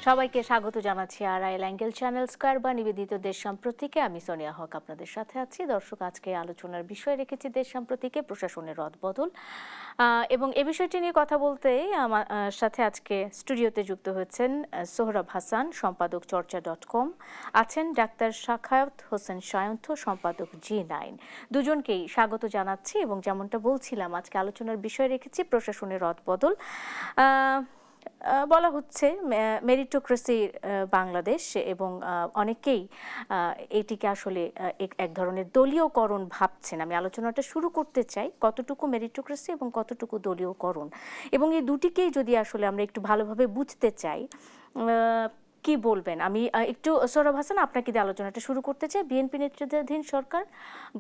সবাইকে স্বাগত জানাচ্ছি আরআইএল অ্যাঙ্গেল চ্যানেল স্কয়ার বা নিবেদিত দেশ সাম্প্রতিকে। আমি সোনিয়া হক আপনাদের সাথে আছি। দর্শক, আজকে আলোচনার বিষয় রেখেছি দেশ সাম্প্রতিকে প্রশাসনের রদবদল, এবং এ বিষয়টি নিয়ে কথা বলতে আমার সাথে আজকে স্টুডিওতে যুক্ত হয়েছেন সোহরাব হাসান, সম্পাদক চর্চা.com, আছেন ডাক্তার সাখাওয়াত হোসেন সায়ন্থ, সম্পাদক G9। দুজনকেই স্বাগত জানাচ্ছি এবং যেমনটা বলছিলাম, আজকে আলোচনার বিষয় রেখেছি প্রশাসনের রদবদল। বলা হচ্ছে মেরিটোক্রেসি বাংলাদেশ, এবং অনেকেই এটিকে আসলে এক ধরনের দলীয়করণ ভাবছেন। আমি আলোচনাটা শুরু করতে চাই কতটুকু মেরিটোক্রেসি এবং কতটুকু দলীয়করণ, এবং এই দুটিকেই যদি আসলে আমরা একটু ভালোভাবে বুঝতে চাই, কি বলবেন? আমি একটু সোহরাব হাসান আপনাকে দিয়ে আলোচনাটা শুরু করতে চাই। বিএনপি নেতৃত্বাধীন সরকার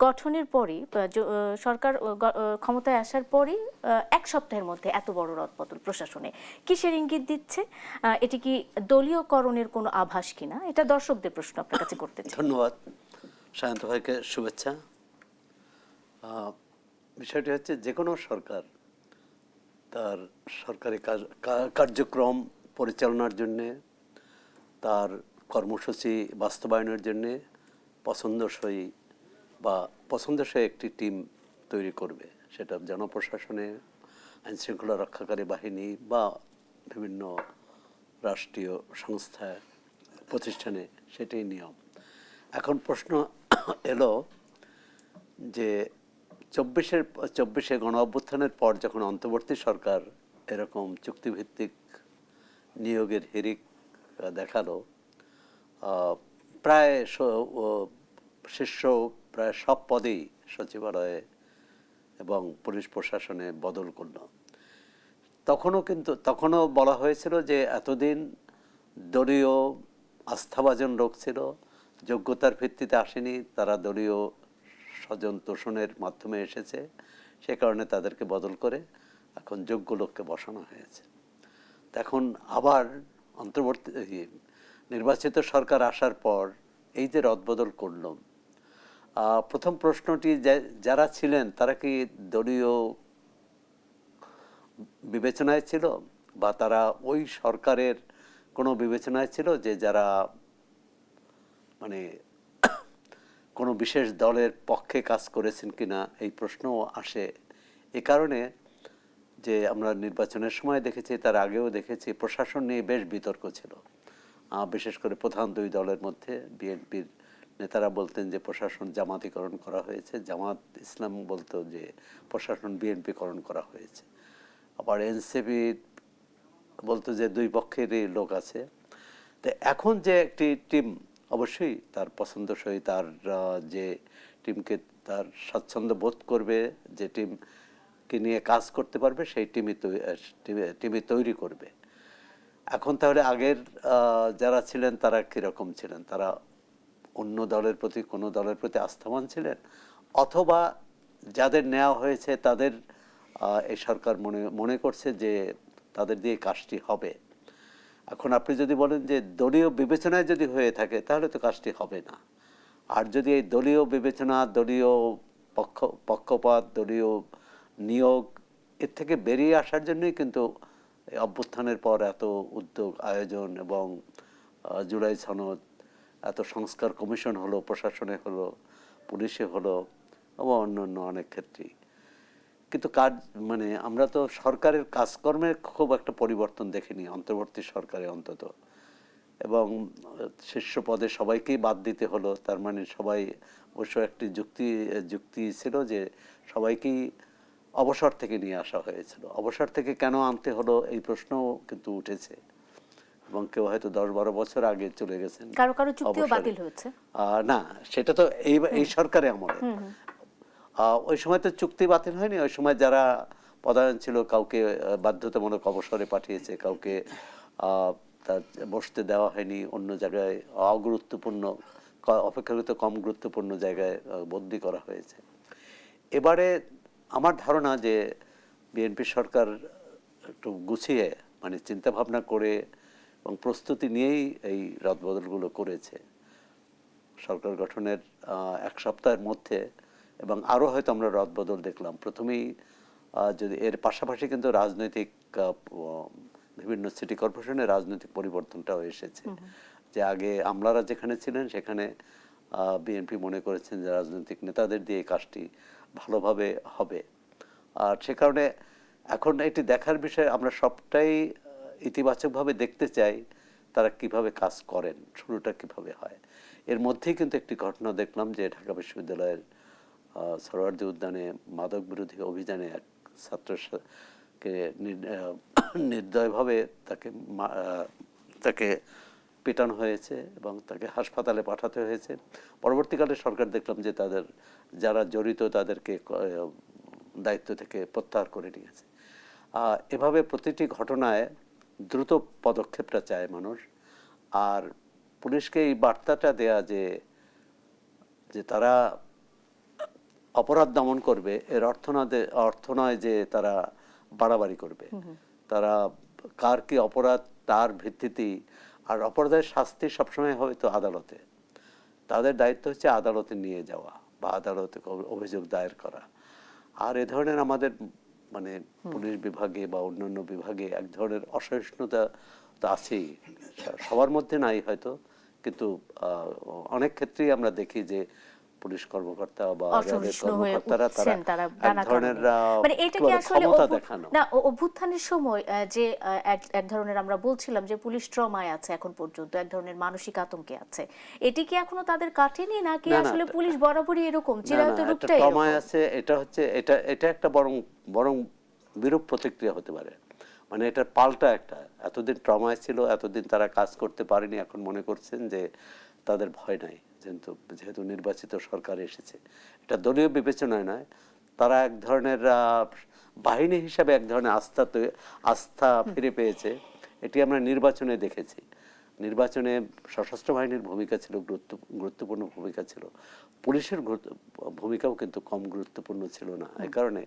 গঠনের পরই, সরকার ক্ষমতায় আসার পরই এক সপ্তাহের মধ্যে এত বড় রদবদল প্রশাসনে, কিসের ইঙ্গিত দিচ্ছে? এটি কি দলীয়করণের কোনো আভাস কিনা? এটা দর্শকদের প্রশ্ন আপনার কাছে করতে চাই। ধন্যবাদ সায়ন্ত ভাইকে, শুভেচ্ছা। বিষয়টি হচ্ছে, যে কোনো সরকার তার সরকারি কার্যক্রম পরিচালনার জন্যে, তার কর্মসূচি বাস্তবায়নের জন্যে পছন্দসই একটি টিম তৈরি করবে। সেটা জনপ্রশাসনে, আইনশৃঙ্খলা রক্ষাকারী বাহিনী বা বিভিন্ন রাষ্ট্রীয় সংস্থায়, প্রতিষ্ঠানে, সেটাই নিয়ম। এখন প্রশ্ন এলো যে চব্বিশে গণ অভ্যুত্থানের পর যখন অন্তর্বর্তী সরকার এরকম চুক্তিভিত্তিক নিয়োগের হিড়িক দেখালো, প্রায় শীর্ষ প্রায় সব পদেই সচিবালয়ে এবং পুলিশ প্রশাসনে বদল করল। তখনও বলা হয়েছিল যে এতদিন দলীয় আস্থাভাজন লোক ছিল, যোগ্যতার ভিত্তিতে আসেনি, তারা দলীয় স্বজন তোষণের মাধ্যমে এসেছে, সে কারণে তাদেরকে বদল করে এখন যোগ্য লোককে বসানো হয়েছে। এখন আবার অন্তর্বর্তী নির্বাচিত সরকার আসার পর এই যে রদবদল করল, প্রথম প্রশ্নটি, যারা ছিলেন তারা কি দলীয় বিবেচনায় ছিল, বা তারা ওই সরকারের কোনো বিবেচনায় ছিল যে যারা মানে কোনো বিশেষ দলের পক্ষে কাজ করেছেন কিনা, এই প্রশ্নও আসে। এ কারণে যে আমরা নির্বাচনের সময় দেখেছি, তার আগেও দেখেছি, প্রশাসন নিয়ে বেশ বিতর্ক ছিল। বিশেষ করে প্রধান দুই দলের মধ্যে বিএনপির নেতারা বলতেন যে প্রশাসন জামাতিকরণ করা হয়েছে, জামাত ইসলাম বলতো যে প্রশাসন বিএনপিকরণ করা হয়েছে, আবার এনসিপি বলতো যে দুই পক্ষেরই লোক আছে। তো এখন যে একটি টিম অবশ্যই তার পছন্দসই, তার যে টিমকে তার স্বাচ্ছন্দ্য বোধ করবে, যে টিমকে নিয়ে কাজ করতে পারবে, সেই টিমই তৈরি করবে। এখন তাহলে আগের যারা ছিলেন তারা কীরকম ছিলেন? তারা অন্য দলের প্রতি, কোনো দলের প্রতি আস্থাবান ছিলেন, অথবা যাদের নেওয়া হয়েছে তাদের এই সরকার মনে করছে যে তাদের দিয়ে কাজটি হবে। এখন আপনি যদি বলেন যে দলীয় বিবেচনায় যদি হয়ে থাকে, তাহলে তো কাজটি হবে না। আর যদি এই দলীয় বিবেচনা, দলীয় পক্ষপাত, দলীয় নিয়োগ, এর থেকে বেরিয়ে আসার জন্যই কিন্তু অভ্যুত্থানের পর এত উদ্যোগ, আয়োজন, এবং জুলাই সনদ, এত সংস্কার কমিশন হলো, প্রশাসনে হলো, পুলিশে হলো, এবং অন্যান্য অনেক ক্ষেত্রেই। কিন্তু আমরা তো সরকারের কাজকর্মে খুব একটা পরিবর্তন দেখিনি, অন্তর্বর্তী সরকারে অন্তত। এবং শীর্ষ পদে সবাইকেই বাদ দিতে হলো। তার মানে সবাই, অবশ্য একটি যুক্তি ছিল যে সবাইকেই অবসর থেকে নিয়ে আসা হয়েছিল। অবসর থেকে কেন আনতে হলো, এই প্রশ্নও কিন্তু উঠেছে, এবং কেউ হয়তো 10-12 বছর আগে চলে গেছেন। কারো কারো চুক্তিও বাতিল হয়েছে। না, সেটা তো এই সরকারে আমলে। ওই সময় তো চুক্তি বাতিল হয়নি। ওই সময় যারা পদায়ন ছিল, কাউকে বাধ্যতামূলক অবসরে পাঠিয়েছে, কাউকে তার বসতে দেওয়া হয়নি, অন্য জায়গায় অগুরুত্বপূর্ণ, অপেক্ষাকৃত কম গুরুত্বপূর্ণ জায়গায় বদলি করা হয়েছে। এবারে আমার ধারণা যে বিএনপি সরকার একটু গুছিয়ে, মানে চিন্তাভাবনা করে এবং প্রস্তুতি নিয়েই এই রদবদলগুলো করেছে। সরকার গঠনের এক সপ্তাহের মধ্যে, এবং আরও হয়তো আমরা রদবদল দেখলাম। প্রথমেই যদি এর পাশাপাশি কিন্তু রাজনৈতিক বিভিন্ন সিটি কর্পোরেশনে রাজনৈতিক পরিবর্তনটাও এসেছে। যে আগে আমলারা যেখানে ছিলেন সেখানে বিএনপি মনে করেছেন যে রাজনৈতিক নেতাদের দিয়ে এই কাজটি ভালোভাবে হবে। আর সে কারণে এখন এটি দেখার বিষয়, আমরা সবটাই ইতিবাচকভাবে দেখতে চাই তারা কিভাবে কাজ করেন, শুরুটা কিভাবে হয়। এর মধ্যেই কিন্তু একটি ঘটনা দেখলাম যে ঢাকা বিশ্ববিদ্যালয়ের সরোয়ার্দী উদ্যানে মাদক বিরোধী অভিযানে এক ছাত্রকে নির্দয়ভাবে তাকে পেটানো হয়েছে এবং তাকে হাসপাতালে পাঠাতে হয়েছে। পরবর্তীকালে সরকার দেখলাম যে তাদের যারা জড়িত তাদেরকে দায়িত্ব থেকে প্রত্যাহার করে নিয়েছে। এভাবে প্রতিটি ঘটনায় দ্রুত পদক্ষেপটা চায় মানুষ। আর পুলিশকে এই বার্তাটা দেয়া যে তারা অপরাধ দমন করবে, এর অর্থ নয় যে তারা বাড়াবাড়ি করবে। তারা কার কি অপরাধ তার ভিত্তিতেই, আর অপরাধের শাস্তি সবসময় হয়তো আদালতে, তাদের দায়িত্ব হচ্ছে আদালতে নিয়ে যাওয়া বা আদালতে অভিযোগ দায়ের করা। আর এ ধরনের আমাদের মানে পুলিশ বিভাগে বা অন্যান্য বিভাগে এক ধরনের অসহিষ্ণুতা তো আছেই, সবার মধ্যে নাই হয়তো, কিন্তু অনেক ক্ষেত্রেই আমরা দেখি যে পুলিশ কর্মকর্তা বা র্যাবের কর্মকর্তারা তারা এক ধরনের মানে এটা কি আসলে ক্ষমতা দেখানো না, অভ্যুত্থানের সময় যে এক ধরনের আমরা বলছিলাম যে পুলিশ ট্রমায় আছে এখন পর্যন্ত, এক ধরনের মানসিক আতঙ্কে আছে, এটি কি এখনো তাদের কাটেনি নাকি আসলে পুলিশ বরাবরই এরকম চিরায়ত রূপটাই এরকম? ট্রমায় আছে, এটা হচ্ছে এটা একটা বরং বিরূপ প্রতিক্রিয়া হতে পারে। মানে এটা পাল্টা একটা, এতদিন ট্রমায় ছিল, এতদিন তারা কাজ করতে পারেনি, এখন মনে করছেন যে তাদের ভয় নাই, যেহেতু নির্বাচিত সরকার এসেছে। এটা দলীয় বিবেচনায় নয়, তারা এক ধরনের বাহিনী হিসাবে এক ধরনের আস্থা ফিরে পেয়েছে। এটি আমরা নির্বাচনে দেখেছি। নির্বাচনে সশস্ত্র বাহিনীর ভূমিকা ছিল গুরুত্বপূর্ণ ভূমিকা ছিল, পুলিশের ভূমিকাও কিন্তু কম গুরুত্বপূর্ণ ছিল না। এই কারণে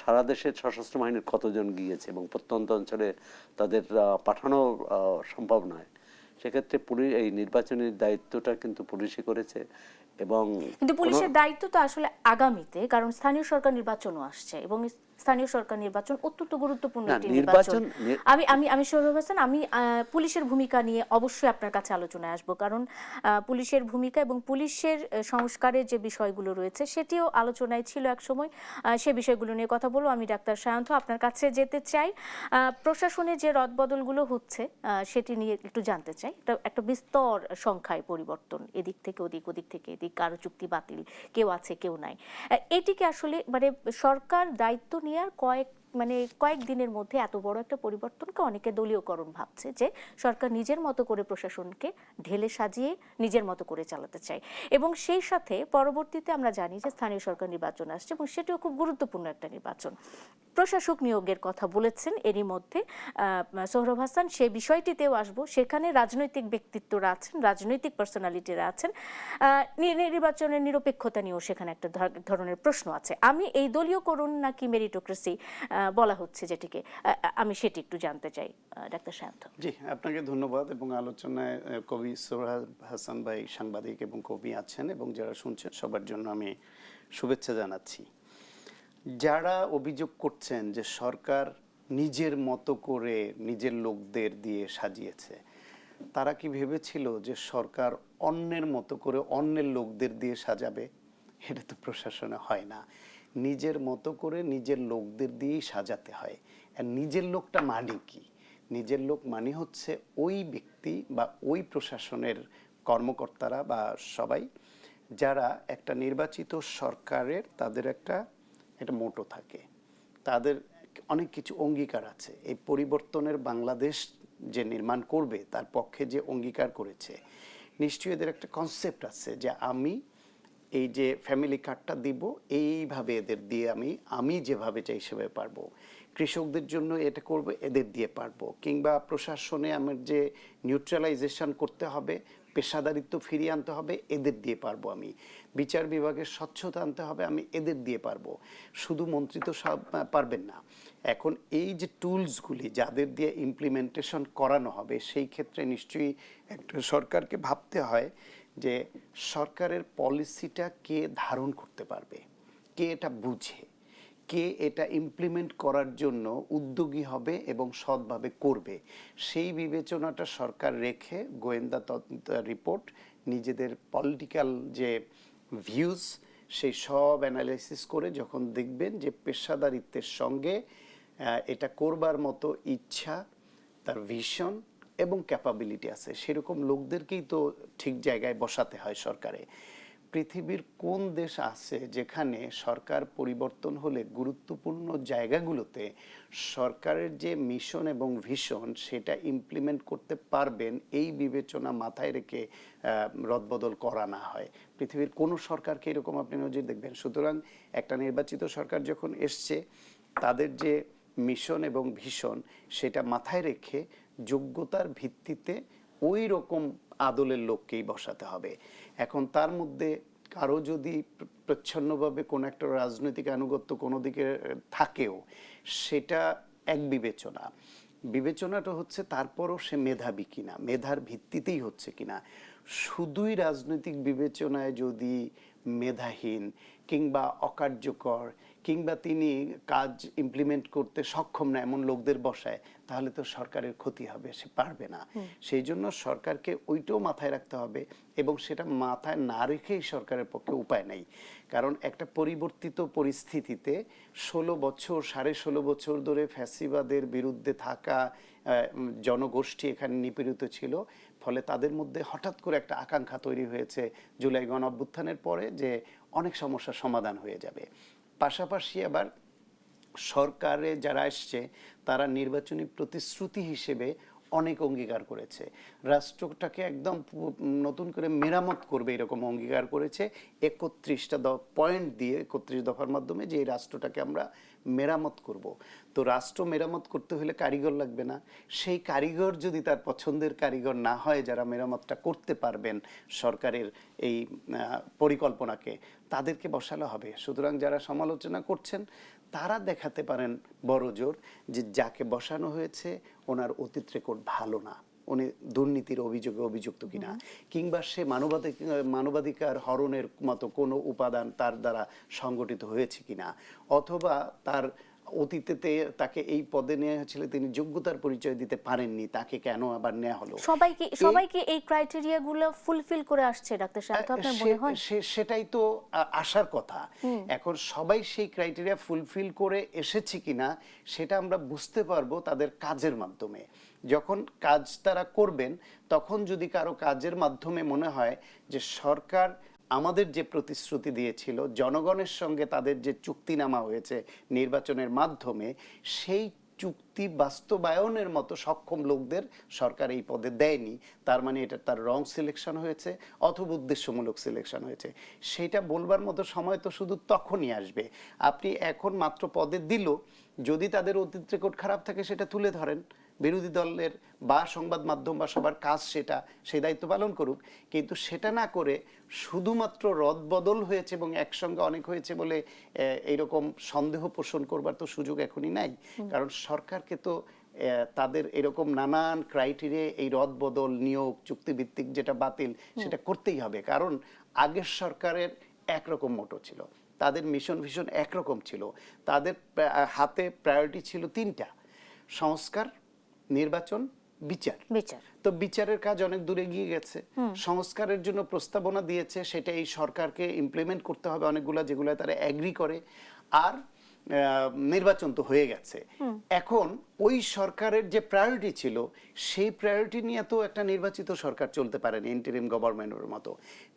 সারা দেশের সশস্ত্র বাহিনীর কতজন গিয়েছে এবং প্রত্যন্ত অঞ্চলে তাদের পাঠানো সম্ভব নয়। সেক্ষেত্রে পুলিশ এই নির্বাচনী দায়িত্বটা কিন্তু পুলিশই করেছে। এবং কিন্তু পুলিশের দায়িত্ব তো আসলে আগামীতে, কারণ স্থানীয় সরকার নির্বাচনও আসছে এবং স্থানীয় সরকার নির্বাচন অত্যন্ত গুরুত্বপূর্ণ একটি নির্বাচন। আমি সৌরভ হাসান, আমি পুলিশের ভূমিকা নিয়ে অবশ্যই আপনার কাছে আলোচনায় আসবো, কারণ পুলিশের ভূমিকা এবং পুলিশের সংস্কারের যে বিষয়গুলো রয়েছে সেটিও আলোচনায় ছিল এক সময়। সে বিষয়গুলো নিয়ে কথা বলবো। আমি ডাক্তার সায়ন্ত আপনার কাছে যেতে চাই, প্রশাসনে যে রদবদলগুলো হচ্ছে সেটি নিয়ে একটু জানতে চাই। একটা বিস্তর সংখ্যায় পরিবর্তন, এদিক থেকে ওদিক, ওদিক থেকে এদিক, কারো চুক্তি বাতিল, কেউ আছে কেউ নাই। এটিকে আসলে মানে সরকার দায়িত্ব নেওয়ার কয়েক দিনের মধ্যে এত বড় একটা পরিবর্তনকে অনেকে দলীয়করণ ভাবছে, যে সরকার নিজের মতো করে প্রশাসনকে ঢেলে সাজিয়ে নিজের মতো করে চালাতে চায়। এবং সেই সাথে পরবর্তীতে আমরা জানি যে স্থানীয় সরকার নির্বাচন আসছে এবং সেটিও খুব গুরুত্বপূর্ণ একটা নির্বাচন। প্রশাসক নিয়োগের কথা বলেছেন এরই মধ্যে সোহরব হাসান, সেই বিষয়টিতেও আসবো। সেখানে রাজনৈতিক ব্যক্তিত্বরা আছেন, রাজনৈতিক পার্সোনালিটিরা আছেন, নির্বাচনের নিরপেক্ষতা নিয়েও সেখানে একটা ধরনের প্রশ্ন আছে। আমি এই দলীয়করণ নাকি মেরিটোক্রেসি বলা হচ্ছে যেটিকে, আমি সেটি একটু জানতে চাই ডাক্তার সায়ন্ত। জি, আপনাকে ধন্যবাদ। এবং আলোচনায় কবি সোহরাব হাসান ভাই সাংবাদিক এবং কবি আছেন, এবং যারা শুনছেন সবার জন্য আমি শুভেচ্ছা জানাচ্ছি। যারা অভিযোগ করছেন যে সরকার নিজের মতো করে নিজের লোকদের দিয়ে সাজিয়েছে, তারা কি ভেবেছিল যে সরকার অন্যের মতো করে অন্যের লোকদের দিয়ে সাজাবে? এটা তো প্রশাসনে হয় না। নিজের মতো করে নিজের লোকদের দিয়েই সাজাতে হয়। আর নিজের লোকটা মানে কি? নিজের লোক মানে হচ্ছে ওই ব্যক্তি বা ওই প্রশাসনের কর্মকর্তারা বা সবাই যারা একটা নির্বাচিত সরকারের, তাদের একটা মোটো থাকে, তাদের অনেক কিছু অঙ্গীকার আছে। এই পরিবর্তনের বাংলাদেশ যে নির্মাণ করবে তার পক্ষে যে অঙ্গীকার করেছে, নিশ্চয়ই এদের একটা কনসেপ্ট আছে যে আমি এই যে ফ্যামিলি কার্ডটা দিব, এইভাবে এদের দিয়ে আমি যেভাবে চাই সেভাবে পারবো। কৃষকদের জন্য এটা করব, এদের দিয়ে পারবো। কিংবা প্রশাসনে আমার যে নিউট্রালাইজেশন করতে হবে, পেশাদারিত্ব ফিরিয়ে আনতে হবে, এদের দিয়ে পারবো আমি। বিচার বিভাগের স্বচ্ছতা আনতে হবে, আমি এদের দিয়ে পারবো। শুধু মন্ত্রী তো সব পারবেন না। এখন এই যে টুলসগুলি যাদের দিয়ে ইমপ্লিমেন্টেশন করানো হবে, সেই ক্ষেত্রে নিশ্চয়ই একটা সরকারকে ভাবতে হয় যে সরকারের পলিসিটা কে ধারণ করতে পারবে, কে এটা বুঝে, কে এটা ইমপ্লিমেন্ট করার জন্য উদ্যোগী হবে এবং সৎভাবে করবে, সেই বিবেচনাটা সরকার রেখে গোয়েন্দা রিপোর্ট, নিজেদের পলিটিক্যাল যে ভিউজ, সেই সব অ্যানালাইসিস করে যখন দেখবেন যে পেশাদারিত্বের সঙ্গে এটা করবার মতো ইচ্ছা, তার ভিশন এবং ক্যাপাবিলিটি আছে, সেরকম লোকদেরকেই তো ঠিক জায়গায় বসাতে হয় সরকারে। পৃথিবীর কোন দেশ আছে যেখানে সরকার পরিবর্তন হলে গুরুত্বপূর্ণ জায়গাগুলোতে সরকারের যে মিশন এবং ভিশন সেটা ইমপ্লিমেন্ট করতে পারবেন এই বিবেচনা মাথায় রেখে রদবদল করা না হয়? পৃথিবীর কোনো সরকারকে এরকম আপনি নজির দেখবেন? সুতরাং একটা নির্বাচিত সরকার যখন এসছে, তাদের যে মিশন এবং ভিশন সেটা মাথায় রেখে যোগ্যতার ভিত্তিতে ওই রকম আদলের লোককেই বসাতে হবে। এখন তার মধ্যে কারো যদি প্রচ্ছন্নভাবে কোনো একটা রাজনৈতিক আনুগত্য কোনো দিকে থাকেও, সেটা এক বিবেচনা। বিবেচনাটা হচ্ছে তারপরও সে মেধাবী কিনা, মেধার ভিত্তিতেই হচ্ছে কিনা। শুধুই রাজনৈতিক বিবেচনায় যদি মেধাহীন কিংবা অকার্যকর কিংবা তিনি কাজ ইমপ্লিমেন্ট করতে সক্ষম না এমন লোকদের বসায়, তাহলে তো সরকারের ক্ষতি হবে, সে পারবে না। সেই জন্য সরকারকে ওইটাও মাথায় রাখতে হবে, এবং সেটা মাথায় না রেখেই সরকারের পক্ষে উপায় নেই। কারণ একটা পরিবর্তিত পরিস্থিতিতে 16 বছর 16.5 বছর ধরে ফ্যাসিবাদের বিরুদ্ধে থাকা জনগোষ্ঠী এখানে নিপীড়িত ছিল, ফলে তাদের মধ্যে হঠাৎ করে একটা আকাঙ্ক্ষা তৈরি হয়েছে জুলাই গণ অভ্যুত্থানের পরে যে অনেক সমস্যার সমাধান হয়ে যাবে। পাশাপাশি আবার সরকারে যারা এসছে তারা নির্বাচনী প্রতিশ্রুতি হিসেবে অনেক অঙ্গীকার করেছে, রাষ্ট্রটাকে একদম নতুন করে মেরামত করবে এরকম অঙ্গীকার করেছে 31টা পয়েন্ট দিয়ে, 31 দফার মাধ্যমে, যে এই রাষ্ট্রটাকে আমরা মেরামত করব। তো রাষ্ট্র মেরামত করতে হলে কারিগর লাগবে না? সেই কারিগর যদি তার পছন্দের কারিগর না হয় যারা মেরামতটা করতে পারবেন সরকারের এই পরিকল্পনাকে, তাদেরকে বসানো হবে। সুতরাং যারা সমালোচনা করছেন তারা দেখাতে পারেন বড় জোর যে যাকে বসানো হয়েছে ওনার অতীত রেকর্ড ভালো না, উনি দুর্নীতির অভিযোগে অভিযুক্ত কিনা, কিংবা সে মানবাধিকার হরণের মতো কোনো উপাদান তার দ্বারা সংগঠিত হয়েছে কিনা, অথবা তার অতীতেতে তাকে এই পদে নেওয়া হয়েছিল তিনি যোগ্যতার পরিচয় দিতে পারেননি, তাকে কেন আবার নেওয়া হলো। সবাইকে এই ক্রাইটেরিয়াগুলো ফুলফিল করে আসছে ডাক্তার সাহেব, তো আপনার মনে হয়? সেটাই তো আসার কথা। এখন সবাই সেই ক্রাইটেরিয়া ফুলফিল করে এসেছে কিনা সেটা আমরা বুঝতে পারবো তাদের কাজের মাধ্যমে। যখন কাজ তারা করবেন, তখন যদি কারো কাজের মাধ্যমে মনে হয় যে সরকার আমাদের যে প্রতিশ্রুতি দিয়েছিল, জনগণের সঙ্গে তাদের যে চুক্তিনামা হয়েছে নির্বাচনের মাধ্যমে, সেই চুক্তি বাস্তবায়নের মতো সক্ষম লোকদের সরকার এই পদে দেয়নি, তার মানে এটা তার রং সিলেকশন হয়েছে অথবা উদ্দেশ্যমূলক সিলেকশন হয়েছে। সেটা বলবার মতো সময় তো শুধু তখনই আসবে। আপনি এখন মাত্র পদে দিল, যদি তাদের অতীত রেকর্ড খারাপ থাকে সেটা তুলে ধরেন, বিরোধী দলের বা সংবাদ মাধ্যম বা সবার কাজ সেটা, সেই দায়িত্ব পালন করুক। কিন্তু সেটা না করে শুধুমাত্র রদবদল হয়েছে এবং একসঙ্গে অনেক হয়েছে বলে এইরকম সন্দেহ পোষণ করবার তো সুযোগ এখনই নাই। কারণ সরকারকে তো তাদের এরকম নানান ক্রাইটেরিয়া, এই রদবদল, নিয়োগ, চুক্তিভিত্তিক যেটা বাতিল, সেটা করতেই হবে। কারণ আগের সরকারের একরকম মোটো ছিল, তাদের মিশন ভিশন একরকম ছিল, তাদের হাতে প্রায়োরিটি ছিল 3টা: সংস্কার, নির্বাচন, বিচার। তো বিচারের কাজ অনেক দূরে গিয়ে গেছে। সংস্কারের জন্য প্রস্তাবনা দিয়েছে, সেটা এই সরকারকে ইমপ্লিমেন্ট করতে হবে অনেকগুলা, যেগুলো তারা এগ্রি করে। আর নির্বাচন তো হয়ে গেছে। এখন ওই সরকারের যে প্রায়োরিটি ছিল, সেই প্রায়োরিটি নিয়ে তো একটা নির্বাচিত সরকার চলতে পারেনি, ইন্টারিম গভর্নমেন্টের মতো।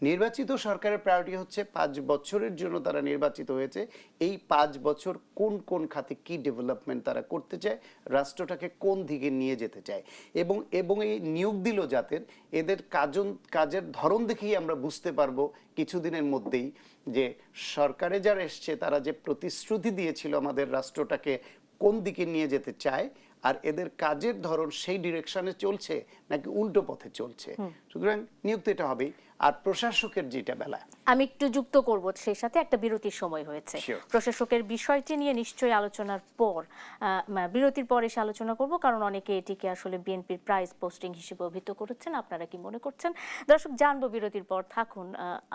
নির্বাচিত সরকারের প্রায়োরিটি হচ্ছে 5 বছরের জন্য তারা নির্বাচিত হয়েছে, এই 5 বছর কোন কোন খাতে কি ডেভেলপমেন্ট তারা করতে চায়, রাষ্ট্রটাকে কোন দিকে নিয়ে যেতে চায়। এবং এই নিয়োগ দিল যাদের, এদের কাজের ধরন দেখেই আমরা বুঝতে পারবো কিছুদিনের মধ্যেই যে সরকারে যারা এসছে তারা যে প্রতিশ্রুতি দিয়েছিল আমাদের রাষ্ট্রটাকে কোন দিকে নিয়ে যেতে চায়, আর এদের কাজের ধরন সেই ডিরেকশনে চলছে নাকি উল্টো পথে চলছে। সুতরাং নিয়োগ তো এটা হবেই। আর প্রশাসকের যেটা বেলা, আমি একটু যুক্ত করব, সেই সাথে একটা বিরতির সময় হয়েছে। Sure. প্রশাসকের বিষয়টি নিয়ে নিশ্চয়ই আলোচনার পর বিরতির পর এসে আলোচনা করব, কারণ অনেকে এটিকে আসলে বিএনপির প্রাইজ পোস্টিং হিসেবে অভিহিত করেছেন। আপনারা কি মনে করছেন? দর্শক, জানবো বিরতির পর। থাকুন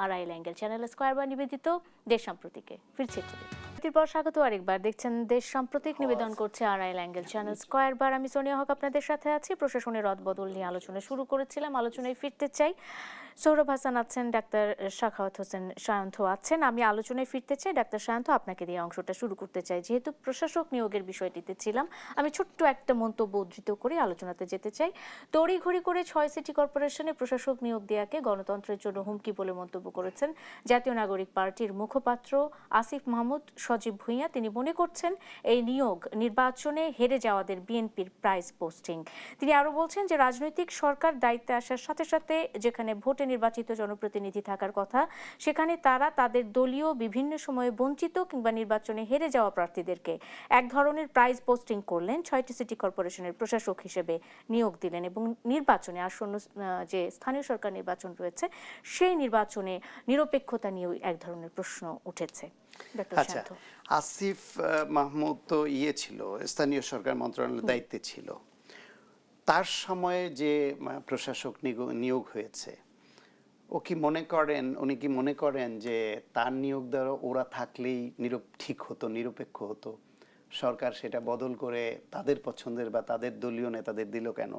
আড়াইল অ্যাঙ্গেল চ্যানেল স্কয়ার বা নিবেদিত দেশ সাম্প্রতিকে। ফিরছি একটু। বিরতির পর স্বাগত আরেকবার। দেখছেন দেশ সাম্প্রতিক, নিবেদন করছে আড়াইল অ্যাঙ্গেল চ্যানেল স্কয়ার বার। আমি সোনিয়া হক আপনাদের সাথে আছি। প্রশাসনের রদবদল নিয়ে আলোচনা শুরু করেছিলাম, আলোচনায় ফিরতে চাই। সৌরভ হাসান আছেন, ডাক্তার সাখাওয়াত হোসেন সায়ন্থ আছেন। আমি আলোচনায় ফিরতে চাই। ডাক্তার সায়ন্থ, আপনাকে দিয়ে অংশটা শুরু করতে চাই। যেহেতু প্রশাসক নিয়োগের বিষয়টিতে ছিলাম, আমি ছোট্ট একটা মন্তব্য উদ্ধৃত করে আলোচনাতে যেতে চাই। তড়িঘড়ি করে 6 সিটি কর্পোরেশনে প্রশাসক নিয়োগ দেওয়াকে গণতন্ত্রের জন্য হুমকি বলে মন্তব্য করেছেন জাতীয় নাগরিক পার্টির মুখপাত্র আসিফ মাহমুদ সজীব ভুঁইয়া। তিনি মনে করছেন এই নিয়োগ নির্বাচনে হেরে যাওয়াদের বিএনপির প্রাইজ পোস্টিং। তিনি আরো বলছেন যে রাজনৈতিক সরকার দায়িত্বে আসার সাথে সাথে যেখানে ভোটে নির্বাচিত জনপ্রতিনিধি থাকার কথা, সেখানে তারা তাদের দলীয় বিভিন্ন সময়ে বঞ্চিত কিংবা নির্বাচনে হেরে যাওয়া প্রার্থীদেরকে এক ধরনের প্রাইজ পোস্টিং করলেন, 6টি সিটি কর্পোরেশনের প্রশাসক হিসেবে নিয়োগ দিলেন এবং নির্বাচনে আসন্ন যে স্থানীয় সরকার নির্বাচন রয়েছে সেই নির্বাচনে নিরপেক্ষতা নিয়েও এক ধরনের প্রশ্ন উঠেছে। আচ্ছা, আসিফ মাহমুদ তো ছিল, স্থানীয় সরকার মন্ত্রণালয়ের দায়িত্বে ছিল। তার সময়ে যে প্রশাসক নিয়োগ হয়েছে, উনি কি মনে করেন যে তার নিয়োগ দ্বারা ওরা থাকলেই ঠিক হতো, নিরপেক্ষ হতো? সরকার সেটা বদল করে তাদের পছন্দের বা তাদের দলীয় নেতাদের দিল কেন?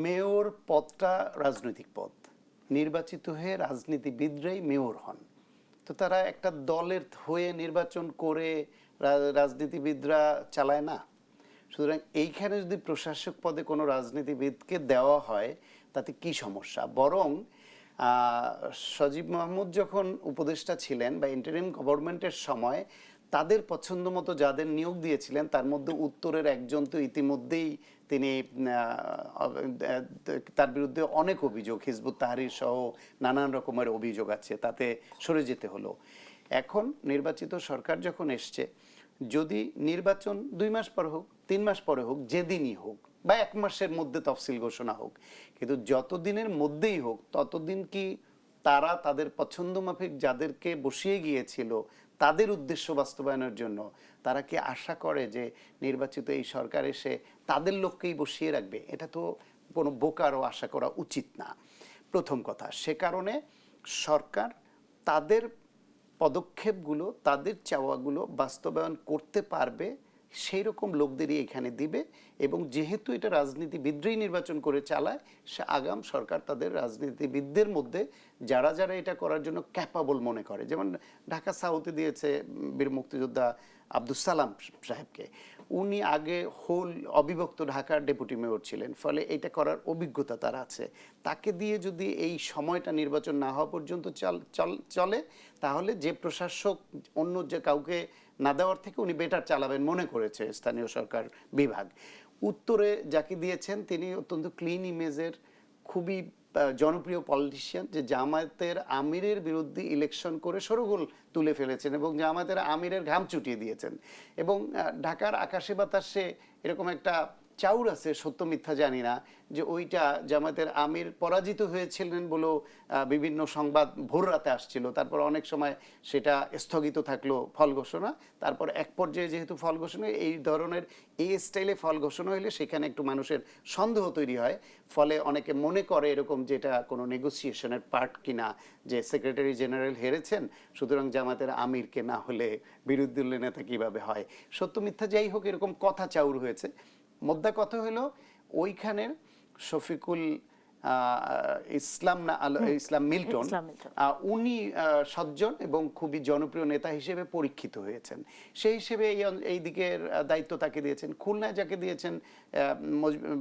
মেয়র পদটা রাজনৈতিক পদ, নির্বাচিত হয়ে রাজনীতিবিদরাই মেয়র হন। তো তারা একটা দলের হয়ে নির্বাচন করে রাজনীতিবিদরা চালায় না। সুতরাং এইখানে যদি প্রশাসক পদে কোনো রাজনীতিবিদকে দেওয়া হয় তাতে কি সমস্যা? বরং সজীব মাহমুদ যখন উপদেষ্টা ছিলেন বা ইন্টারিম গভর্নমেন্টের সময় তাদের পছন্দ মতো যাদের নিয়োগ দিয়েছিলেন তার মধ্যে উত্তরের একজন তো ইতিমধ্যেই তার বিরুদ্ধে অনেক অভিযোগ, হিজবুত তাহরির সহ নানান রকমের অভিযোগ আছে, তাতে সরে যেতে হলো। এখন নির্বাচিত সরকার যখন এসছে, যদি নির্বাচন 2 মাস পরে হোক, 3 মাস পরে হোক, যেদিনই হোক বা 1 মাসের মধ্যে তফসিল ঘোষণা হোক, কিন্তু যতদিনের মধ্যেই হোক ততদিন কি তারা তাদের পছন্দ মাফিক যাদেরকে বসিয়ে গিয়েছিল তাদের উদ্দেশ্য বাস্তবায়নের জন্য তারা কি আশা করে যে নির্বাচিত এই সরকার এসে তাদের লোককেই বসিয়ে রাখবে? এটা তো কোনো বোকারও আশা করা উচিত না, প্রথম কথা। সে কারণে সরকার তাদের পদক্ষেপগুলো, তাদের চাওয়াগুলো বাস্তবায়ন করতে পারবে সেই রকম লোকদেরই এখানে দিবে। এবং যেহেতু এটা রাজনীতিবিদরাই নির্বাচন করে চালায়, সে আগাম সরকার তাদের রাজনীতিবিদদের মধ্যে যারা যারা এটা করার জন্য ক্যাপাবল মনে করে, যেমন ঢাকা সাউথে দিয়েছে বীর মুক্তিযোদ্ধা আব্দুস সালাম সাহেবকে। উনি আগে হোল অবিভক্ত ঢাকার ডেপুটি মেয়র ছিলেন, ফলে এটা করার অভিজ্ঞতা তার আছে। তাকে দিয়ে যদি এই সময়টা নির্বাচন না হওয়া পর্যন্ত চলে, তাহলে যে প্রশাসক অন্য যে কাউকে না দেওয়ার থেকে উনি বেটার চালাবেন মনে করেছে স্থানীয় সরকার বিভাগ। উত্তরে যাকে দিয়েছেন তিনি অত্যন্ত ক্লিন ইমেজের খুবই জনপ্রিয় পলিটিশিয়ান, যে জামায়াতের আমিরের বিরুদ্ধে ইলেকশন করে শোরগোল তুলে ফেলেছেন এবং জামায়াতের আমিরের ঘাম চুটিয়ে দিয়েছেন। এবং ঢাকার আকাশে বাতাসে এরকম একটা চাউর আছে, সত্য মিথ্যা জানি না, যে ওইটা জামায়াতের আমির পরাজিত হয়েছিলেন বলেও বিভিন্ন সংবাদ ভোর রাতে আসছিল। তারপর অনেক সময় সেটা স্থগিত থাকলো ফল ঘোষণা। তারপর এক পর্যায়ে যেহেতু ফল ঘোষণা এই ধরনের এই স্টাইলে ফল ঘোষণা হলে সেখানে একটু মানুষের সন্দেহ তৈরি হয়, ফলে অনেকে মনে করে এরকম যেটা কোনো নেগোসিয়েশনের পার্ট কিনা, যে সেক্রেটারি জেনারেল হেরেছেন সুতরাং জামায়াতের আমিরকে না হলে বিরোধী দলের নেতা কীভাবে হয়। সত্য মিথ্যা যাই হোক, এরকম কথা চাউর হয়েছে। মোদ্দা কথা হলো ওইখানের শফিকুল ইসলাম মিল্টন উনি সজ্জন এবং খুবই জনপ্রিয় নেতা হিসেবে পরীক্ষিত হয়েছেন। সেই হিসেবে এই দিকের দায়িত্ব তাকে দিয়েছেন। খুলনায় যাকে দিয়েছেন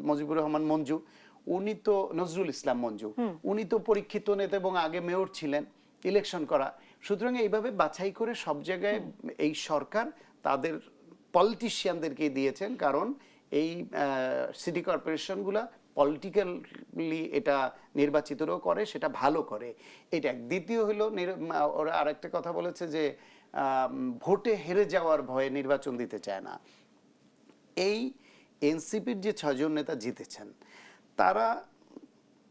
মুজিবুর রহমান মঞ্জু, উনি তো নজরুল ইসলাম মঞ্জু, উনি তো পরীক্ষিত নেতা এবং আগে মেয়র ছিলেন, ইলেকশন করা। সুতরাং এইভাবে বাছাই করে সব জায়গায় এই সরকার তাদের পলিটিশিয়ানদেরকে দিয়েছেন, কারণ এই সিটি কর্পোরেশনগুলা পলিটিক্যালি এটা নির্বাচিতরাও করে, সেটা ভালো করে। এটা দ্বিতীয় হলো ওরা আরেকটা কথা বলেছে যে ভোটে হেরে যাওয়ার ভয়ে নির্বাচন দিতে চায় না। এই এনসিপির যে 6 জন নেতা জিতেছেন তারা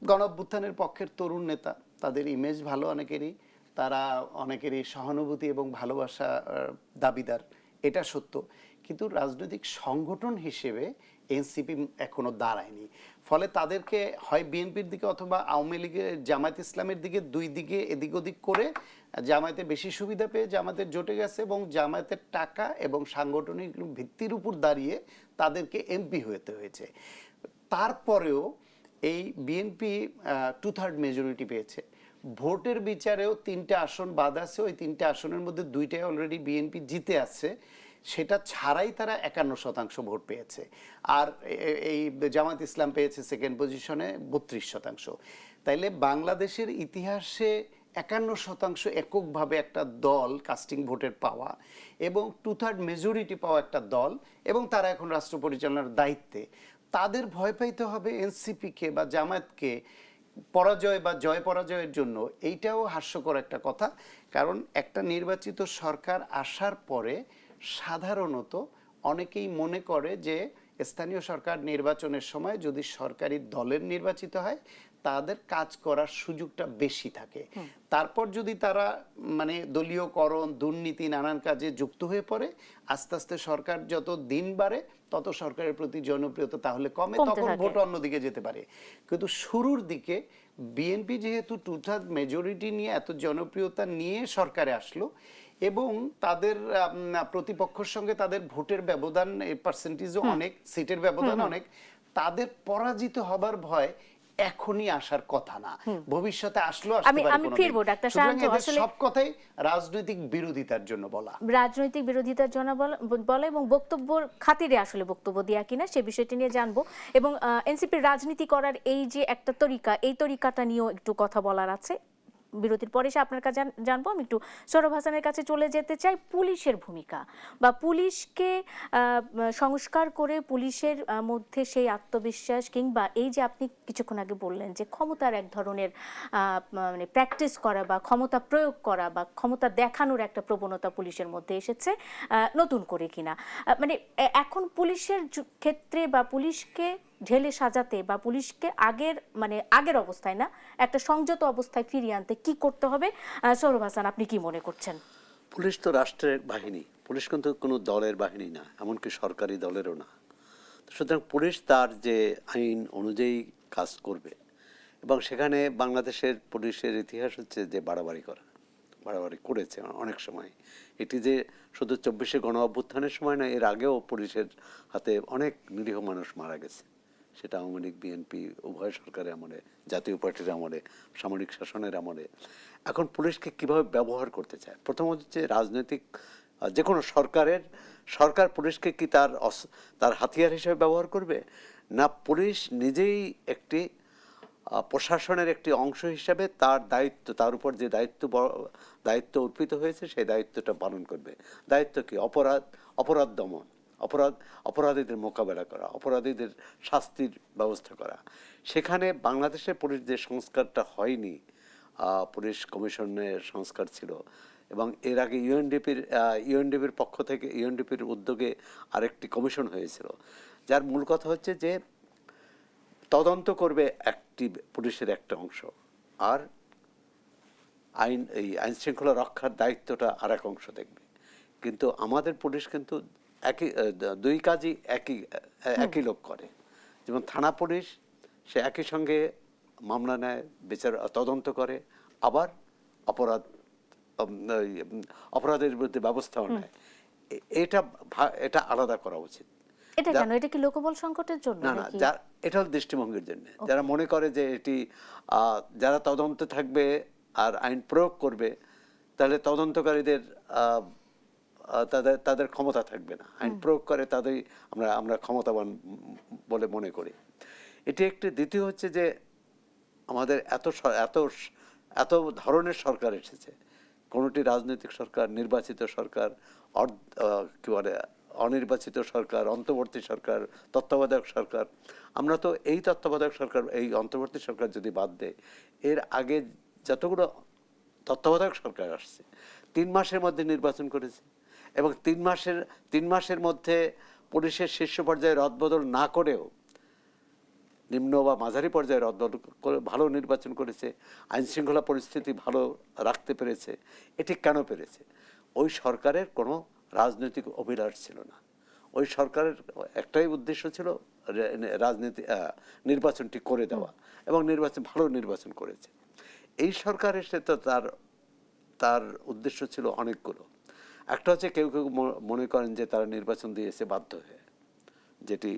গণঅভ্যুত্থানের পক্ষের তরুণ নেতা, তাদের ইমেজ ভালো অনেকেরই, তারা অনেকেরই সহানুভূতি এবং ভালোবাসা দাবিদার, এটা সত্য। কিন্তু রাজনৈতিক সংগঠন হিসেবে এনসিপি এখনো দাঁড়ায়নি। ফলে তাদেরকে হয় বিএনপির দিকে অথবা আওয়ামী লীগের, জামায়াত ইসলামের দিকে, দুই দিকে এদিক ওদিক করে জামায়াতে বেশি সুবিধা পেয়ে জামায়াতের জোটে গেছে এবং জামায়াতের টাকা এবং সাংগঠনিক ভিত্তির উপর দাঁড়িয়ে তাদেরকে এমপি হতে হয়েছে। তারপরেও এই বিএনপি 2/3 মেজরিটি পেয়েছে। ভোটের বিচারেও 3টে আসন বাদ আছে, ওই 3টে আসনের মধ্যে 2টায় অলরেডি বিএনপি জিতে আছে, সেটা ছাড়াই তারা 51% ভোট পেয়েছে। আর এই জামাত ইসলাম পেয়েছে সেকেন্ড পজিশনে 32%। তাইলে বাংলাদেশের ইতিহাসে 51% এককভাবে একটা দল কাস্টিং ভোটের পাওয়া এবং 2/3 মেজরিটি পাওয়া একটা দল, এবং তারা এখন রাষ্ট্র পরিচালনার দায়িত্বে, তাদের ভয় পাইতে হবে এনসিপিকে বা জামায়াতকে পরাজয় বা জয় পরাজয়ের জন্য। এইটাও হাস্যকর একটা কথা, কারণ একটা নির্বাচিত সরকার আসার পরে সাধারণত অনেকেই মনে করে যে স্থানীয় সরকার নির্বাচনের সময় যদি সরকারি দলের নির্বাচিত হয় তাদের কাজ করার সুযোগটা বেশি থাকে। তারপর যদি তারা মানে দলীয়করণ, দুর্নীতি, নানান কাজে যুক্ত হয়ে পড়ে, আস্তে আস্তে সরকার যত দিন বাড়ে তত সরকারের প্রতি জনপ্রিয়তা তাহলে কমে, তখন ভোট অন্যদিকে যেতে পারে। কিন্তু শুরুর দিকে বিএনপি যেহেতু 2/3 মেজরিটি নিয়ে এত জনপ্রিয়তা নিয়ে সরকারে আসলো এবং তাদের প্রতিপক্ষের সঙ্গে তাদের ভোটের ব্যবধান, পার্সেন্টেজও অনেক, সিটের ব্যবধান অনেক, তাদের পরাজিত হবার ভয় এখনই আসার কথা না, ভবিষ্যতে আসলেও আসতে পারে। আমি ফিরবো ডাক্তার শাহানূর, আসলে সব কথাই রাজনৈতিক বিরোধিতার জন্য বলা, রাজনৈতিক বিরোধিতার জন্য বলা এবং বক্তব্যর খাতিরে আসলে বক্তব্য দেয়া কিনা সে বিষয়টি নিয়ে জানবো। এবং এনসিপির রাজনীতি করার এই যে একটা তরিকা, এই তরিকাটা নিয়েও একটু কথা বলার আছে। বিরতির পরে এসে আপনার কাছে জানবো। আমি একটু সৌরভ হাসানের কাছে চলে যেতে চাই। পুলিশের ভূমিকা বা পুলিশকে সংস্কার করে পুলিশের মধ্যে সেই আত্মবিশ্বাস, কিংবা এই যে আপনি কিছুক্ষণ আগে বললেন যে ক্ষমতার এক ধরনের মানে প্র্যাকটিস করা বা ক্ষমতা প্রয়োগ করা বা ক্ষমতা দেখানোর একটা প্রবণতা পুলিশের মধ্যে এসেছে নতুন করে কিনা, মানে এখন পুলিশের ক্ষেত্রে বা পুলিশকে ঢেলে সাজাতে বা পুলিশকে আগের অবস্থায় না, একটা সংযত অবস্থায় ফিরিয়ে আনতে কি করতে হবে? সৌরভ হাসান, আপনি কি মনে করছেন? পুলিশ তো রাষ্ট্রের বাহিনী, পুলিশ কিন্তু কোনো দলের বাহিনী না, এমনকি সরকারি দলেরও না। সুতরাং পুলিশ তার যে আইন অনুযায়ী কাজ করবে, এবং সেখানে বাংলাদেশের পুলিশের ইতিহাস হচ্ছে যে বাড়াবাড়ি করেছে অনেক সময়। এটি যে শুধু 24শে গণ অভ্যুত্থানের সময় নয়, এর আগেও পুলিশের হাতে অনেক নিরীহ মানুষ মারা গেছে, সেটা আওয়ামী লীগ, বিএনপি উভয় সরকারের আমলে, জাতীয় পার্টির আমলে, সামরিক শাসনের আমলে। এখন পুলিশকে কিভাবে ব্যবহার করতে চায়, প্রথমত হচ্ছে রাজনৈতিক যে কোনো সরকার পুলিশকে কি তার হাতিয়ার হিসেবে ব্যবহার করবে, না পুলিশ নিজেই একটি প্রশাসনের একটি অংশ হিসাবে তার দায়িত্ব, তার উপর যে দায়িত্ব অর্পিত হয়েছে সেই দায়িত্বটা পালন করবে। দায়িত্ব কি? অপরাধ দমন, অপরাধীদের মোকাবেলা করা, অপরাধীদের শাস্তির ব্যবস্থা করা। সেখানে বাংলাদেশের পুলিশ যে সংস্কারটা হয়নি, পুলিশ কমিশনের সংস্কার ছিল, এবং এর আগে ইউএনডিপির পক্ষ থেকে, ইউএনডিপির উদ্যোগে আরেকটি কমিশন হয়েছিল, যার মূল কথা হচ্ছে যে তদন্ত করবে একটি পুলিশের একটা অংশ, আর আইন শৃঙ্খলা রক্ষার দায়িত্বটা আর এক অংশ দেখবে। কিন্তু আমাদের পুলিশ কিন্তু দুই কাজই একই লোক করে। যেমন থানা পুলিশ, সে একই সঙ্গে মামলা নেয়, তদন্ত করে, আবার অপরাধের বিরুদ্ধে ব্যবস্থাও নেয়। এটা আলাদা করা উচিত। এটা কেন? এটা কি লোকবল সংকটের জন্য? না, এটা হল দৃষ্টিভঙ্গির জন্য। যারা মনে করে যে এটি যারা তদন্তে থাকবে আর আইন প্রয়োগ করবে, তাহলে তদন্তকারীদের তাদের ক্ষমতা থাকবে না, আইন প্রয়োগ করে তাদের আমরা ক্ষমতাবান বলে মনে করি। এটি একটি। দ্বিতীয় হচ্ছে যে আমাদের এত ধরনের সরকার এসেছে, কোনোটি রাজনৈতিক সরকার, নির্বাচিত সরকার, কি বলে অনির্বাচিত সরকার, অন্তর্বর্তী সরকার, তত্ত্বাবধায়ক সরকার। আমরা তো এই তত্ত্বাবধায়ক সরকার, এই অন্তর্বর্তী সরকার যদি বাদ দেয়, এর আগে যতগুলো তত্ত্বাবধায়ক সরকার আসছে 3 মাসের মধ্যে নির্বাচন করেছে, এবং 3 মাসের মধ্যে পুলিশের শীর্ষ পর্যায়ে রদবদল না করেও নিম্ন বা মাঝারি পর্যায়ে রদবদল করে ভালো নির্বাচন করেছে, আইন শৃঙ্খলা পরিস্থিতি ভালো রাখতে পেরেছে। এটি কেন পেরেছে? ওই সরকারের কোনো রাজনৈতিক অভিলাষ ছিল না। ওই সরকারের একটাই উদ্দেশ্য ছিল রাজনীতি নির্বাচনটি করে দেওয়া, এবং ভালো নির্বাচন করেছে। এই সরকার এসে তো তার উদ্দেশ্য ছিল অনেকগুলো। একটা হচ্ছে কেউ কেউ মনে করেন যে তারা নির্বাচন দিয়েছে বাধ্য হয়ে, যেটি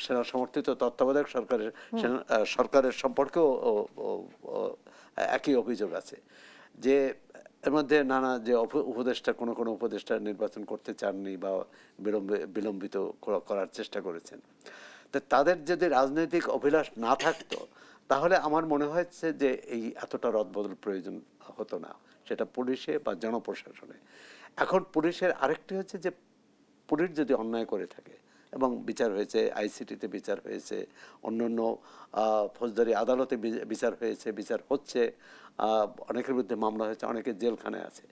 সেনা সমর্থিত তত্ত্বাবধায়ক সরকারের সম্পর্কেও একই অভিযোগ আছে, যে এর মধ্যে নানা যে উপদেষ্টা কোনো উপদেষ্টা নির্বাচন করতে চাননি বা বিলম্বিত করার চেষ্টা করেছেন। তো তাদের যদি রাজনৈতিক অভিলাষ না থাকতো তাহলে আমার মনে হয়েছে যে এই এতটা রদবদল প্রয়োজন হতো না, সেটা পুলিশে বা জনপ্রশাসনে। এখন পুলিশের আরেকটি হচ্ছে যে পুলিশ যদি অন্যায় করে থাকে, এবং বিচার হয়েছে, আইসিটিতে বিচার হয়েছে, অন্যান্য ফৌজদারি আদালতে বিচার হয়েছে, বিচার হচ্ছে, অনেকের বিরুদ্ধে মামলা হয়েছে, অনেকে জেলখানায় আছে,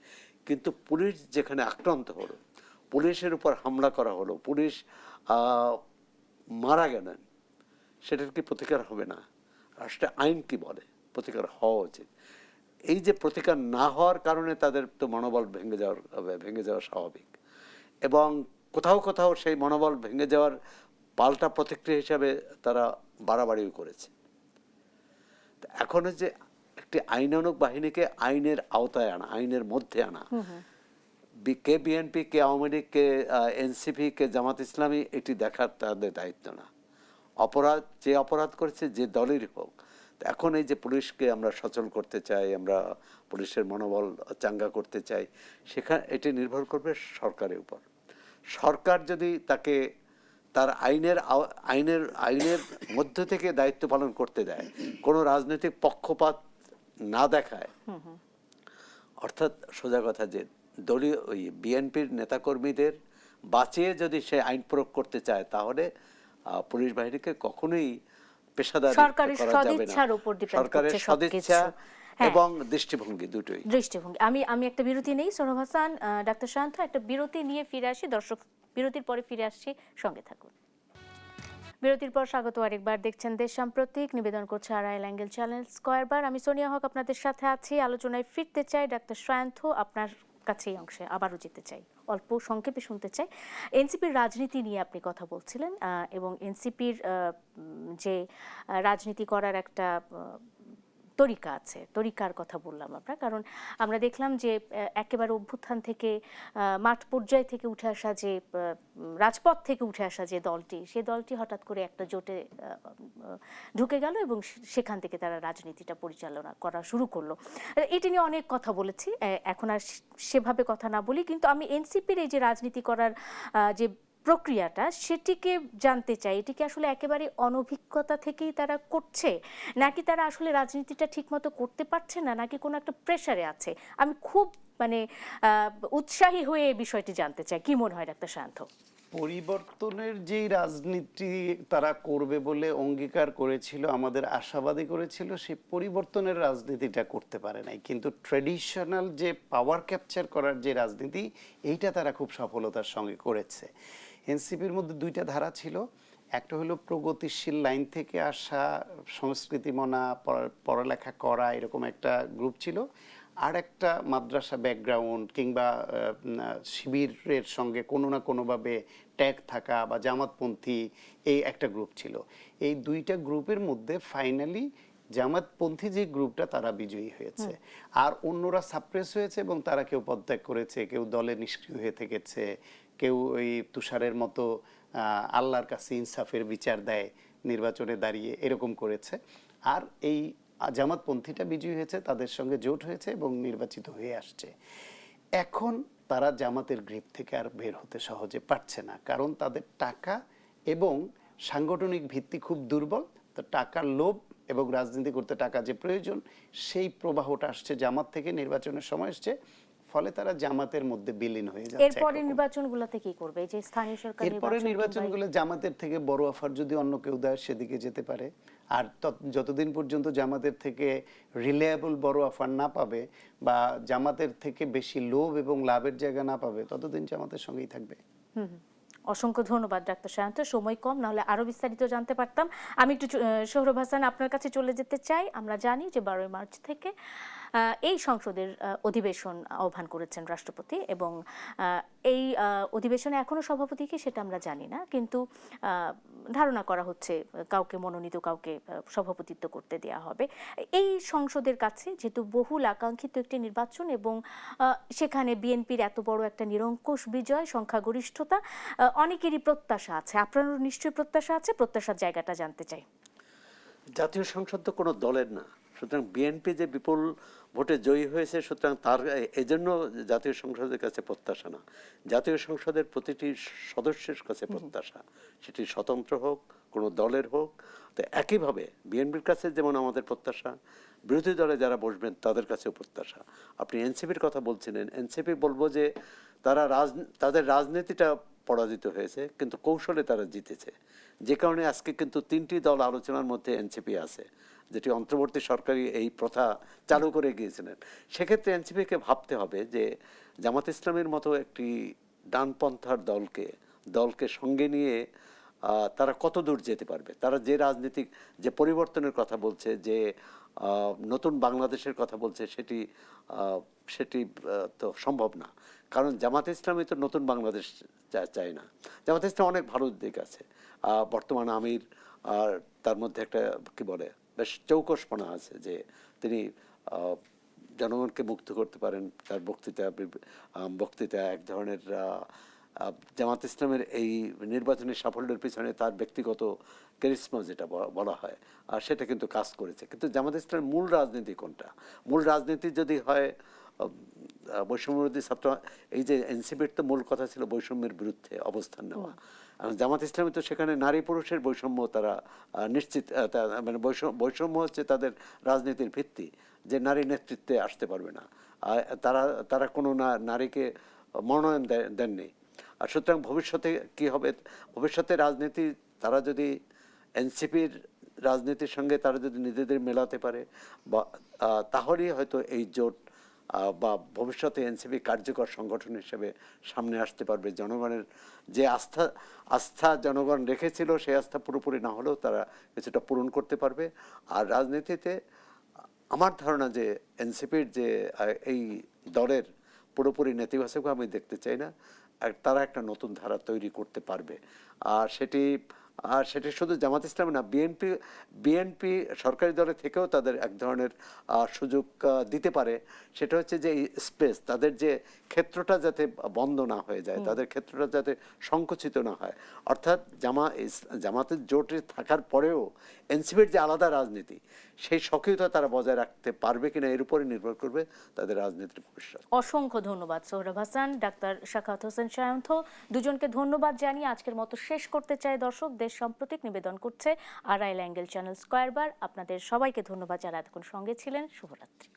কিন্তু পুলিশ যেখানে আক্রান্ত হলো, পুলিশের উপর হামলা করা হলো, পুলিশ মারা গেলেন, সেটার কি প্রতিকার হবে না? রাষ্ট্রের আইন কি বলে? প্রতিকার হওয়া উচিত। এই যে প্রতিকার না হওয়ার কারণে তাদের তো মনোবল ভেঙে যাওয়া স্বাভাবিক, এবং কোথাও কোথাও সেই মনোবল ভেঙে যাওয়ার পাল্টা প্রতিক্রিয়া হিসাবে তারা বাড়াবাড়িও করেছে। এখন যে একটি আইনানুগ বাহিনীকে আইনের আওতায় আনা, আইনের মধ্যে আনা, কে বিএনপি, কে আওয়ামী লীগ, কে এনসিপি, কে জামাত ইসলামী, এটি দেখার তাদের দায়িত্ব না। যে অপরাধ করেছে যে দলেরই হোক, এখন এই যে পুলিশকে আমরা সচল করতে চাই, আমরা পুলিশের মনোবল চাঙ্গা করতে চাই, এটি নির্ভর করবে সরকারের উপর। সরকার যদি তাকে তার আইনের মধ্য থেকে দায়িত্ব পালন করতে দেয়, কোনো রাজনৈতিক পক্ষপাত না দেখায়, অর্থাৎ সোজা কথা যে দলীয় ওই বিএনপির নেতাকর্মীদের বাঁচিয়ে যদি সে আইন প্রয়োগ করতে চায়, তাহলে পুলিশ বাহিনীকে কখনোই পেশাদার করা যাবে না। সরকারের সদিচ্ছা এবং দৃষ্টিভঙ্গি দুটোই। আমি একটা বিরতি নেই। সোহরাব হাসান, ডাক্তার শান্ত, একটা বিরতি নিয়ে ফিরে আসি। দর্শক, বিরতির পরে ফিরে আসছি, সঙ্গে থাকুন। বিরতির পর স্বাগত আরেকবার। দেখছেন দেশ সাম্প্রতিক, নিবেদন করছে আড়াইল অ্যাঙ্গেল চ্যানেল স্কয়ারবার। আমি সোনিয়া হক আপনাদের সাথে আছি। আলোচনায় ফিরতে চাই। ডাক্তার শান্ত, আপনার কাছে এই অংশে আবারও যেতে চাই, অল্প সংক্ষেপে শুনতে চাই। এনসিপির রাজনীতি নিয়ে আপনি কথা বলছিলেন, এবং এনসিপির যে রাজনীতি করার একটা তরিকা আছে, তরিকার কথা বললাম আমরা, কারণ আমরা দেখলাম যে একেবারে অভ্যুত্থান থেকে মাঠ পর্যায় থেকে উঠে আসা, যে রাজপথ থেকে উঠে আসা যে দলটি, সে দলটি হঠাৎ করে একটা জোটে ঢুকে গেল এবং সেখান থেকে তারা রাজনীতিটা পরিচালনা করা শুরু করলো। এটি নিয়ে অনেক কথা বলেছি, এখন আর সেভাবে কথা না বলি, কিন্তু আমি এনসিপির এই যে রাজনীতি করার যে প্রক্রিয়াটা, সেটিকে জানতে চাই। এটিকে আসলে একেবারে অনভিজ্ঞতা থেকেই তারা করছে, নাকি তারা আসলে রাজনীতিটা ঠিকমতো করতে পারছে না, নাকি কোনো একটা প্রেসারে আছে? আমি খুব উৎসাহী হয়ে এই বিষয়টি জানতে চাই। কি মনে হয় ডাক্তার শান্ত? পরিবর্তনের যে রাজনীতি তারা করবে বলে অঙ্গীকার করেছিল, আমাদের আশাবাদী করেছিল, সেই পরিবর্তনের রাজনীতিটা করতে পারে নাই। কিন্তু ট্র্যাডিশনাল যে পাওয়ার ক্যাপচার করার যে রাজনীতি, এইটা তারা খুব সফলতার সঙ্গে করেছে। এনসিপির মধ্যে দুইটা ধারা ছিল। একটা হলো প্রগতিশীল লাইন থেকে আসা, সংস্কৃতি মনা, পড়ালেখা করা, এরকম একটা গ্রুপ ছিল। আর একটা মাদ্রাসা ব্যাকগ্রাউন্ড কিংবা শিবিরের সঙ্গে কোনো না কোনোভাবে ট্যাগ থাকা বা জামাতপন্থী, এই একটা গ্রুপ ছিল। এই দুইটা গ্রুপের মধ্যে ফাইনালি জামাতপন্থী যে গ্রুপটা, তারা বিজয়ী হয়েছে, আর অন্যরা সাপ্রেস হয়েছে, এবং তারা কেউ পদত্যাগ করেছে, কেউ দলে নিষ্ক্রিয় হয়ে থেকেছে, কেউ ওই তুষারের মতো আল্লাহর কাছে ইনসাফের বিচার দেয় নির্বাচনে দাঁড়িয়ে, এরকম করেছে। আর এই জামাতপন্থীটা বিজয়ী হয়েছে, তাদের সঙ্গে জোট হয়েছে এবং নির্বাচিত হয়ে আসছে। এখন তারা জামাতের গ্রিপ থেকে আর বের হতে সহজে পারছে না, কারণ তাদের টাকা এবং সাংগঠনিক ভিত্তি খুব দুর্বল। তো টাকার লোভ এবং রাজনীতি করতে টাকা যে প্রয়োজন, সেই প্রবাহটা আসছে জামাত থেকে, নির্বাচনের সময় আসছে, ফলে তারা জামাতের মধ্যে বিলীন হয়ে যাচ্ছে। এরপরে নির্বাচনগুলোতে কি করবে? যে স্থানীয় সরকার এরপরে নির্বাচনগুলো জামাতের থেকে বড় অফার যদি অন্য কেউ দেয়, সেদিকে যেতে পারে। আর যতদিন পর্যন্ত জামাতের থেকে রিলায়েবল বড় অফার না পাবে, বা জামাতের থেকে বেশি লোভ এবং লাভের জায়গা না পাবে, ততদিন জামাতের সঙ্গেই থাকবে। অসংখ্য ধন্যবাদ ডাক্তার সায়ন্ত, সময় কম, নাহলে আরো বিস্তারিত জানতে পারতাম। আমি একটু সোহরাব হাসান আপনার কাছে চলে যেতে চাই। আমরা জানি যে 12 মার্চ থেকে এই সংসদের অধিবেশন আহ্বান করেছেন রাষ্ট্রপতি, এবং এই অধিবেশনে এখনো সভাপতি কি সেটা আমরা জানি না, কিন্তু ধারণা করা হচ্ছে কাউকে মনোনীত কাউকে সভাপতিত্ব করতে দেয়া হবে। এই সংসদের কাছে যেহেতু বহুল আকাঙ্ক্ষিত একটি নির্বাচন, এবং সেখানে বিএনপির এত বড় একটা নিরঙ্কুশ বিজয়, সংখ্যাগরিষ্ঠতা, অনেকেরই প্রত্যাশা আছে, আপনারও নিশ্চয়ই প্রত্যাশা আছে, প্রত্যাশার জায়গাটা জানতে চাই। জাতীয় সংসদ তো কোনো দলের না, সুতরাং বিএনপি যে বিপুল ভোটে জয়ী হয়েছে, সুতরাং তার এজন্য জাতীয় সংসদের কাছে প্রত্যাশা না, জাতীয় সংসদের প্রতিটি সদস্যের কাছে প্রত্যাশা, সেটি স্বতন্ত্র হোক কোনো দলের হোক। তো একইভাবে বিএনপির কাছে যেমন আমাদের প্রত্যাশা, বিরোধী দলে যারা বসবেন তাদের কাছেও প্রত্যাশা। আপনি এনসিপির কথা বলছিলেন, এনসিপি বলবো যে তাদের রাজনীতিটা পরাজিত হয়েছে, কিন্তু কৌশলে তারা জিতেছে, যে কারণে আজকে কিন্তু 3টি দল আলোচনার মধ্যে এনসিপি আছে, যেটি অন্তর্বর্তী সরকারি এই প্রথা চালু করে গিয়েছিলেন। সেক্ষেত্রে এনসিপিকে ভাবতে হবে যে জামাত ইসলামের মতো একটি ডানপন্থার দলকে সঙ্গে নিয়ে তারা কত দূর যেতে পারবে। তারা যে রাজনীতিক যে পরিবর্তনের কথা বলছে, যে নতুন বাংলাদেশের কথা বলছে, সেটি তো সম্ভব না, কারণ জামাত ইসলামী তো নতুন বাংলাদেশ চায় না। জামাত ইসলাম অনেক ভালো দিক আছে, বর্তমান আমির, আর তার মধ্যে একটা কি বলে বেশ চৌকসপনা আছে, যে তিনি জনগণকে মুক্ত করতে পারেন। তার বক্তৃতা এক ধরনের জামাত ইসলামের এই নির্বাচনী সাফল্যের পিছনে তার ব্যক্তিগত ক্যারিসমা যেটা বলা হয়, আর সেটা কিন্তু কাজ করেছে। কিন্তু জামাত ইসলামের মূল রাজনীতি কোনটা? মূল রাজনীতি যদি হয় বৈষম্যবিরোধী ছাত্র, এই যে এনসিপির তো মূল কথা ছিল বৈষম্যের বিরুদ্ধে অবস্থান নেওয়া। জামাত ইসলামী তো সেখানে নারী পুরুষের বৈষম্য তারা নিশ্চিত, মানে বৈষম্য হচ্ছে তাদের রাজনীতির ভিত্তি, যে নারী নেতৃত্বে আসতে পারবে না, তারা কোনো নারীকে মনোনয়ন দেননি। আর সুতরাং ভবিষ্যতে কি হবে, ভবিষ্যতে রাজনীতি তারা যদি এনসিপির রাজনীতির সঙ্গে তারা যদি নিজেদের মেলাতে পারে, বা তাহলেই হয়তো এই জোট বা ভবিষ্যতে এনসিপি কার্যকর সংগঠন হিসেবে সামনে আসতে পারবে। জনগণের যে আস্থা জনগণ রেখেছিল, সেই আস্থা পুরোপুরি না হলেও তারা কিছুটা পূরণ করতে পারবে। আর রাজনীতিতে আমার ধারণা যে এনসিপির যে এই দলের পুরোপুরি নেতিবাচক আমি দেখতে চাই না, তারা একটা নতুন ধারা তৈরি করতে পারবে। আর সেটি শুধু জামাত ইসলামী না, বিএনপি সরকারি দলে থেকেও তাদের এক ধরনের সুযোগ দিতে পারে। সেটা হচ্ছে যে স্পেস, তাদের যে ক্ষেত্রটা যাতে বন্ধ না হয়ে যায়, তাদের ক্ষেত্রটা যাতে সংকুচিত না হয়। অর্থাৎ জামাতের জোটে থাকার পরেও এনসিপির যে আলাদা রাজনীতি, সেই সক্রিয়তা তারা বজায় রাখতে পারবে কিনা এর উপরে নির্ভর করবে তাদের রাজনীতির ভবিষ্যৎ। অসংখ্য ধন্যবাদ সোহরাব হাসান, ডাক্তার সাখাওয়াত হোসেন সায়ন্ত, দুজনকে ধন্যবাদ জানিয়ে আজকের মতো শেষ করতে চাই। দর্শক, দেশ সাম্প্রতিক নিবেদন করছে আড়াইল অ্যাঙ্গেল চ্যানেল স্কয়ার বার। আপনাদের সবাইকে ধন্যবাদ যারা এতক্ষণ সঙ্গে ছিলেন। শুভরাত্রি।